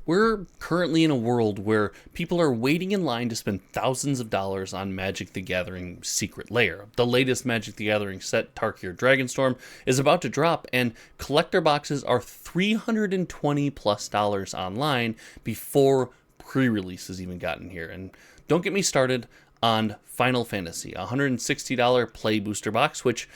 We're currently in a world where people are waiting in line to spend thousands of dollars on Magic the Gathering Secret Lair. The latest Magic the Gathering set, Tarkir Dragonstorm, is about to drop, and collector boxes are $320 plus online before pre-release has even gotten here. And don't get me started on Final Fantasy, a $160 play booster box, which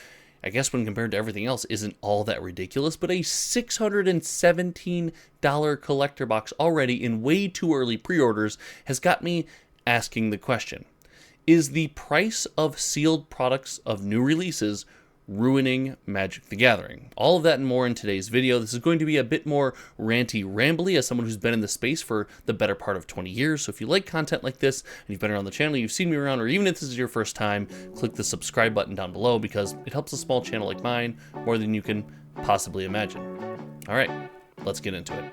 I guess when compared to everything else isn't all that ridiculous, but a $617 collector box already in way too early pre-orders has got me asking the question: is the price of sealed products of new releases ruining Magic the Gathering? All of that and more in today's video. This is going to be a bit more ranty rambly as someone who's been in the space for the better part of 20 years. So if you like content like this and you've been around the channel, you've seen me around, or even if this is your first time, click the subscribe button down below because it helps a small channel like mine more than you can possibly imagine. All right, let's get into it.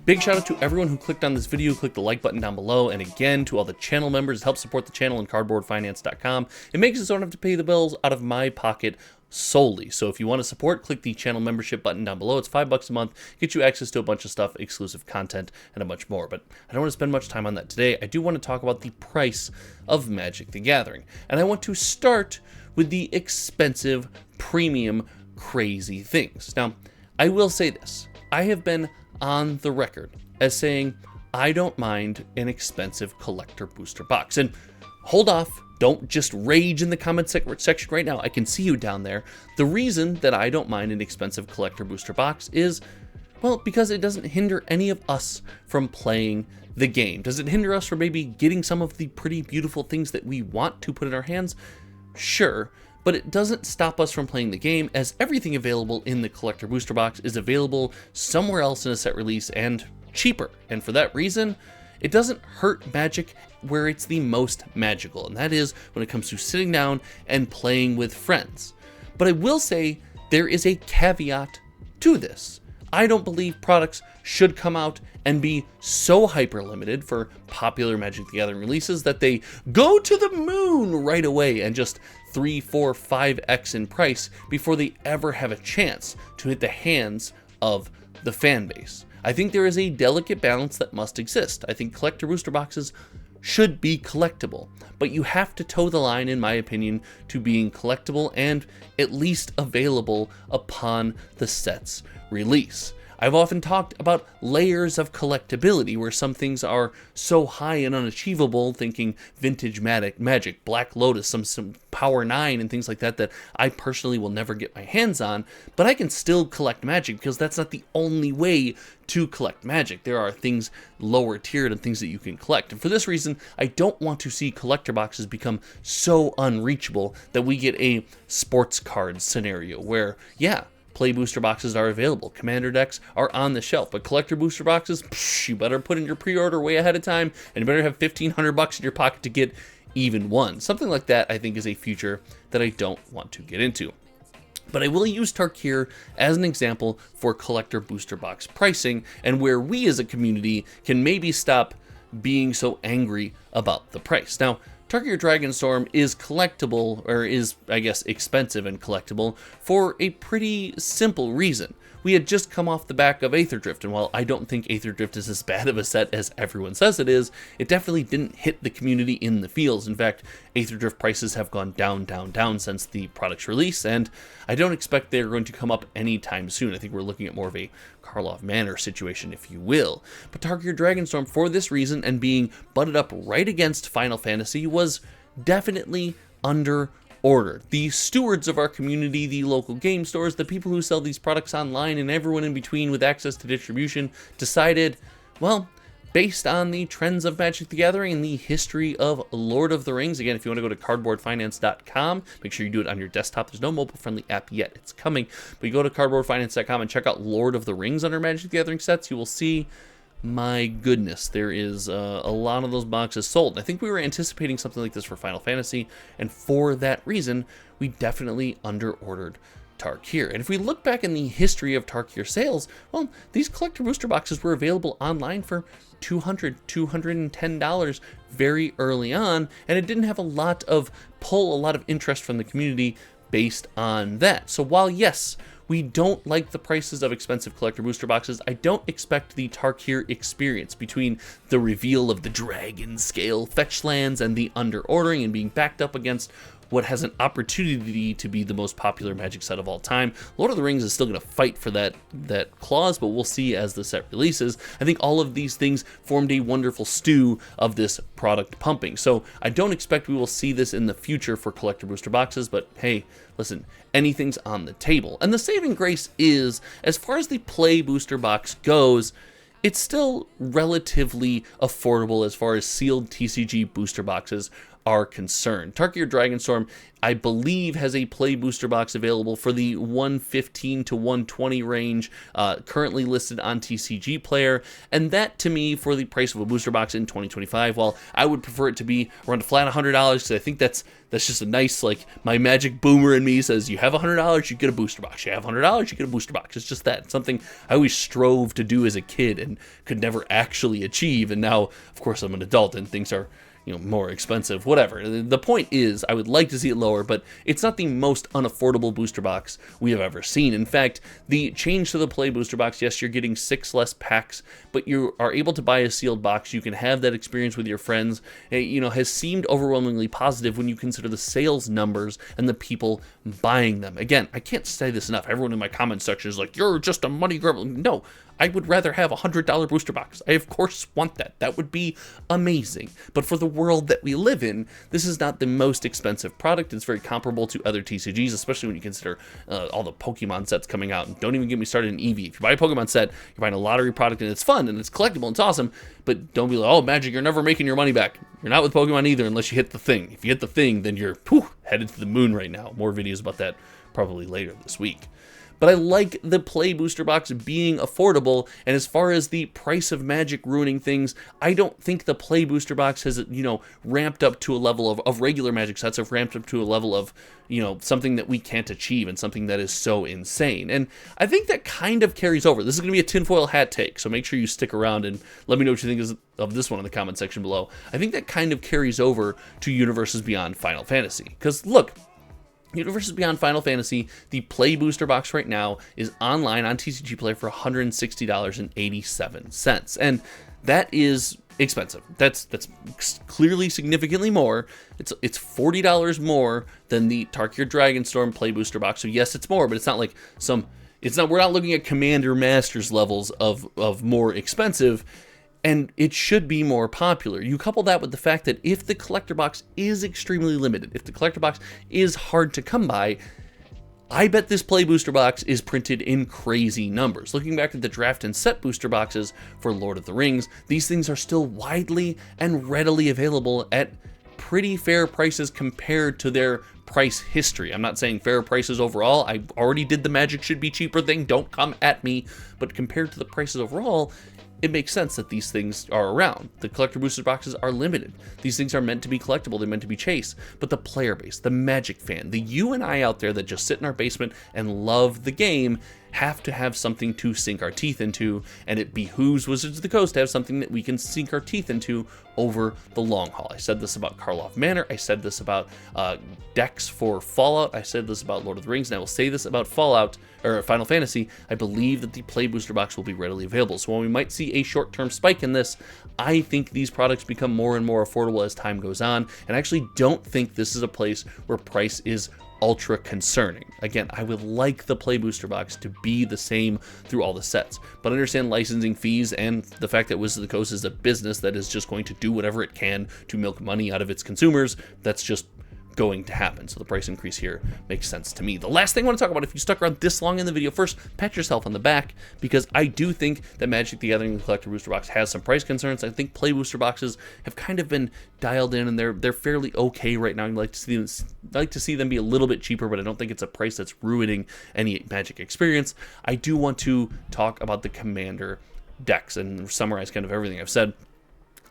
Big shout out to everyone who clicked on this video, click the like button down below, and again to all the channel members that help support the channel and cardboardfinance.com. It makes it so I don't have to pay the bills out of my pocket solely. So if you want to support, click the channel membership button down below. It's $5 a month, get you access to a bunch of stuff, exclusive content, and a bunch more. But I don't want to spend much time on that today. I do want to talk about the price of Magic the Gathering. And I want to start with the expensive, premium, crazy things. Now, I will say this. I have been on the record as saying I don't mind an expensive collector booster box. And hold off, don't just rage in the comment section right now. I can see you down there. The reason that I don't mind an expensive collector booster box is, well, because it doesn't hinder any of us from playing the game. Does it hinder us from maybe getting some of the pretty beautiful things that we want to put in our hands? Sure. But it doesn't stop us from playing the game, as everything available in the collector booster box is available somewhere else in a set release and cheaper. And for that reason, it doesn't hurt Magic where it's the most magical, and that is when it comes to sitting down and playing with friends. But I will say there is a caveat to this. I don't believe products should come out and be so hyper limited for popular Magic the Gathering releases that they go to the moon right away and just 3, 4, 5x in price before they ever have a chance to hit the hands of the fan base. I think there is a delicate balance that must exist. I think collector booster boxes should be collectible, but you have to toe the line, in my opinion, to being collectible and at least available upon the set's release. I've often talked about layers of collectability, where some things are so high and unachievable, thinking vintage Magic, Black Lotus, some Power 9 and things like that, that I personally will never get my hands on, but I can still collect Magic because that's not the only way to collect Magic. There are things lower tiered and things that you can collect. And for this reason, I don't want to see collector boxes become so unreachable that we get a sports card scenario where, yeah, play booster boxes are available, commander decks are on the shelf, but collector booster boxes, you better put in your pre-order way ahead of time, and you better have $1,500 in your pocket to get even one. Something like that, I think, is a future that I don't want to get into. But I will use Tarkir as an example for collector booster box pricing, and where we as a community can maybe stop being so angry about the price. Now, Tarkir Dragonstorm is collectible, or is, I guess, expensive and collectible, for a pretty simple reason. We had just come off the back of Aether Drift, and while I don't think Aether Drift is as bad of a set as everyone says it is, it definitely didn't hit the community in the feels. In fact, Aether Drift prices have gone down since the product's release, and I don't expect they're going to come up anytime soon. I think we're looking at more of a Karlov Manor situation, if you will. But Tarkir Dragonstorm, for this reason, and being butted up right against Final Fantasy, was definitely under order. The stewards of our community, the local game stores, the people who sell these products online, and everyone in between with access to distribution decided, well, based on the trends of Magic the Gathering and the history of Lord of the Rings. Again, if you want to go to cardboardfinance.com, make sure you do it on your desktop. There's no mobile-friendly app yet. It's coming. But you go to cardboardfinance.com and check out Lord of the Rings under Magic the Gathering sets. You will see, my goodness, there is a lot of those boxes sold. I think we were anticipating something like this for Final Fantasy, and for that reason, we definitely under-ordered Tarkir. And if we look back in the history of Tarkir sales, well, these collector booster boxes were available online for $200, $210 very early on, and it didn't have a lot of pull, a lot of interest from the community based on that. So while, yes, we don't like the prices of expensive collector booster boxes. I don't expect the Tarkir experience between the reveal of the dragon scale fetch lands and the under-ordering and being backed up against what has an opportunity to be the most popular Magic set of all time. Lord of the Rings is still going to fight for that clause, but we'll see as the set releases. I think all of these things formed a wonderful stew of this product pumping. So I don't expect we will see this in the future for collector booster boxes, but hey, listen, anything's on the table. And the saving grace is, as far as the play booster box goes, it's still relatively affordable as far as sealed TCG booster boxes are concerned. Tarkir Dragonstorm, I believe, has a play booster box available for the 115 to 120 range, currently listed on TCG Player, and that, to me, for the price of a booster box in 2025, while I would prefer it to be around a flat $100, because I think that's just a nice, like, my Magic boomer in me says, you have $100, you get a booster box. You have $100, you get a booster box. It's just that. It's something I always strove to do as a kid and could never actually achieve, and now, of course, I'm an adult and things are, you know, more expensive, whatever. The point is, I would like to see it lower, but it's not the most unaffordable booster box we have ever seen. In fact, the change to the play booster box, yes, you're getting 6 less packs, but you are able to buy a sealed box. You can have that experience with your friends. You know, has seemed overwhelmingly positive when you consider the sales numbers and the people buying them. Again, I can't say this enough. Everyone in my comment section is like, you're just a money grubber. No, I would rather have a $100 booster box. I, of course, want that. That would be amazing. But for the world that we live in, this is not the most expensive product. It's very comparable to other TCGs, especially when you consider all the Pokemon sets coming out. And don't even get me started in Eevee. If you buy a Pokemon set, you're buying a lottery product, and it's fun, and it's collectible, and it's awesome. But don't be like, oh, Magic, you're never making your money back. You're not with Pokemon either unless you hit the thing. If you hit the thing, then you're headed to the moon right now. More videos about that probably later this week. But I like the play booster box being affordable, and as far as the price of Magic ruining things, I don't think the play booster box has, you know, ramped up to a level of regular Magic sets, have ramped up to a level of, you know, something that we can't achieve and something that is so insane. And I think that kind of carries over. This is going to be a tinfoil hat take, so make sure you stick around and let me know what you think of this one in the comment section below. I think that kind of carries over to Universes Beyond Final Fantasy, because look, Universes Beyond Final Fantasy, the play booster box right now is online on TCG Player for $160.87, and that is expensive. That's clearly significantly more. It's $40 more than the Tarkir Dragonstorm play booster box. So yes, it's more, but it's not like we're not looking at Commander Masters levels of more expensive. And it should be more popular. You couple that with the fact that if the collector box is extremely limited, if the collector box is hard to come by, I bet this play booster box is printed in crazy numbers. Looking back at the draft and set booster boxes for Lord of the Rings, these things are still widely and readily available at pretty fair prices compared to their price history. I'm not saying fair prices overall. I already did the Magic should be cheaper thing. Don't come at me. But compared to the prices overall, it makes sense that these things are around. The collector booster boxes are limited. These things are meant to be collectible. They're meant to be chased. But the player base, the Magic fan, the you and I out there that just sit in our basement and love the game have to have something to sink our teeth into, and it behooves Wizards of the Coast to have something that we can sink our teeth into over the long haul. I said this about Karlov Manor. I said this about decks for Fallout. I said this about Lord of the Rings, and I will say this about Fallout or Final Fantasy. I believe that the play booster box will be readily available. So while we might see a short-term spike in this, I think these products become more and more affordable as time goes on, and I actually don't think this is a place where price is ultra concerning. Again, I would like the play booster box to be the same through all the sets, but understand licensing fees and the fact that Wizards of the Coast is a business that is just going to do whatever it can to milk money out of its consumers. That's just going to happen. So the price increase here makes sense to me. The last thing I want to talk about, if you stuck around this long in the video, first, pat yourself on the back, because I do think that Magic the Gathering Collector Booster Box has some price concerns. I think play booster boxes have kind of been dialed in, and they're fairly okay right now. I'd like to see them be a little bit cheaper, but I don't think it's a price that's ruining any Magic experience. I do want to talk about the Commander decks and summarize kind of everything I've said.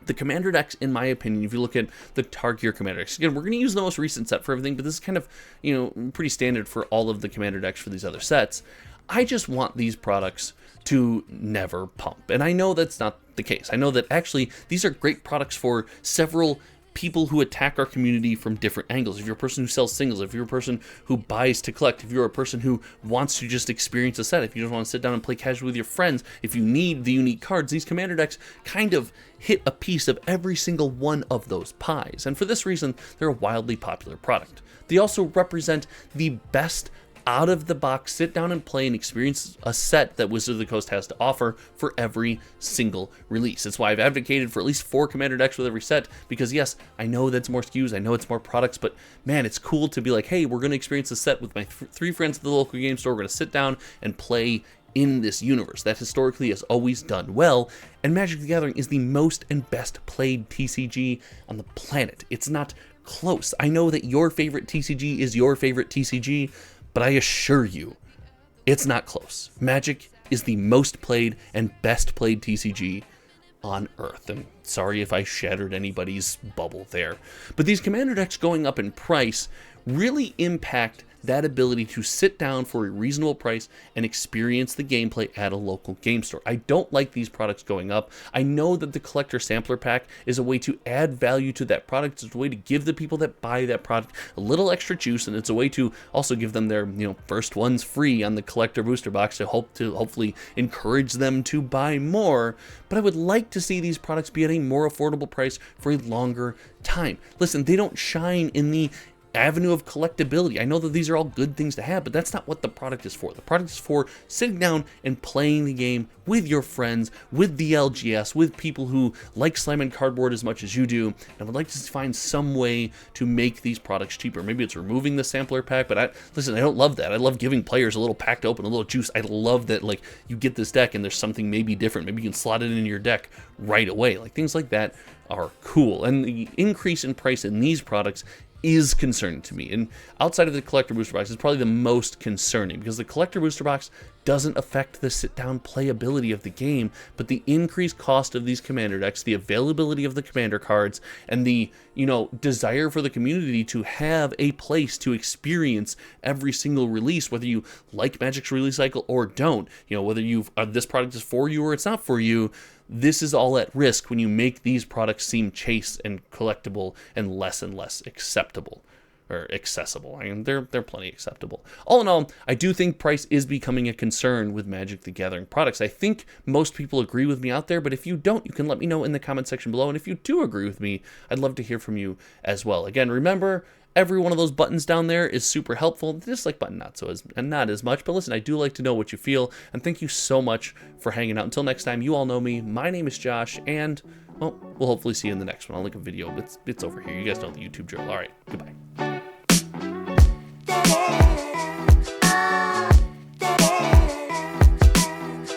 The Commander decks, in my opinion, if you look at the Tarkir Commander decks, again, we're going to use the most recent set for everything, but this is kind of, you know, pretty standard for all of the Commander decks for these other sets. I just want these products to never pump, and I know that's not the case. I know that actually these are great products for several people who attack our community from different angles. If you're a person who sells singles, if you're a person who buys to collect, if you're a person who wants to just experience a set, if you just want to sit down and play casual with your friends, if you need the unique cards, these commander decks kind of hit a piece of every single one of those pies. And for this reason, they're a wildly popular product. They also represent the best out of the box sit down and play and experience a set that Wizards of the Coast has to offer for every single release. That's why I've advocated for at least 4 commander decks with every set, because yes, I know that's more SKUs, I know it's more products, but man, it's cool to be like, hey, we're going to experience a set with my 3 friends at the local game store. We're going to sit down and play in this universe that historically has always done well, and Magic the Gathering is the most and best played TCG on the planet. It's not close. I know that your favorite TCG is your favorite TCG, but I assure you, it's not close. Magic is the most played and best played TCG on Earth. And sorry if I shattered anybody's bubble there. But these commander decks going up in price really impact that ability to sit down for a reasonable price and experience the gameplay at a local game store. I don't like these products going up. I know that the collector sampler pack is a way to add value to that product. It's a way to give the people that buy that product a little extra juice, and it's a way to also give them their first ones free on the collector booster box to hopefully encourage them to buy more. But I would like to see these products be at a more affordable price for a longer time. Listen, they don't shine in the avenue of collectability. I know that these are all good things to have, but that's not what the product is for. The product is for sitting down and playing the game with your friends, with the LGS, with people who like Slime and Cardboard as much as you do, and would like to find some way to make these products cheaper. Maybe it's removing the sampler pack, but listen, I don't love that. I love giving players a little pack to open, a little juice. I love that, like, you get this deck and there's something maybe different. Maybe you can slot it in your deck right away. Like, things like that are cool. And the increase in price in these products is concerning to me, and outside of the collector booster box, it's probably the most concerning, because the collector booster box doesn't affect the sit-down playability of the game, but the increased cost of these commander decks, the availability of the commander cards, and the desire for the community to have a place to experience every single release, whether you like Magic's release cycle or don't, whether this product is for you or it's not for you. This is all at risk when you make these products seem chase and collectible and less acceptable or accessible. I mean, they're plenty acceptable. All in all, I do think price is becoming a concern with Magic the Gathering products. I think most people agree with me out there, but if you don't, you can let me know in the comment section below. And if you do agree with me, I'd love to hear from you as well. Again, remember, every one of those buttons down there is super helpful. The dislike button, not as much. But listen, I do like to know what you feel. And thank you so much for hanging out. Until next time, you all know me. My name is Josh. And, well, we'll hopefully see you in the next one. I'll link a video. It's over here. You guys know the YouTube drill. All right, goodbye.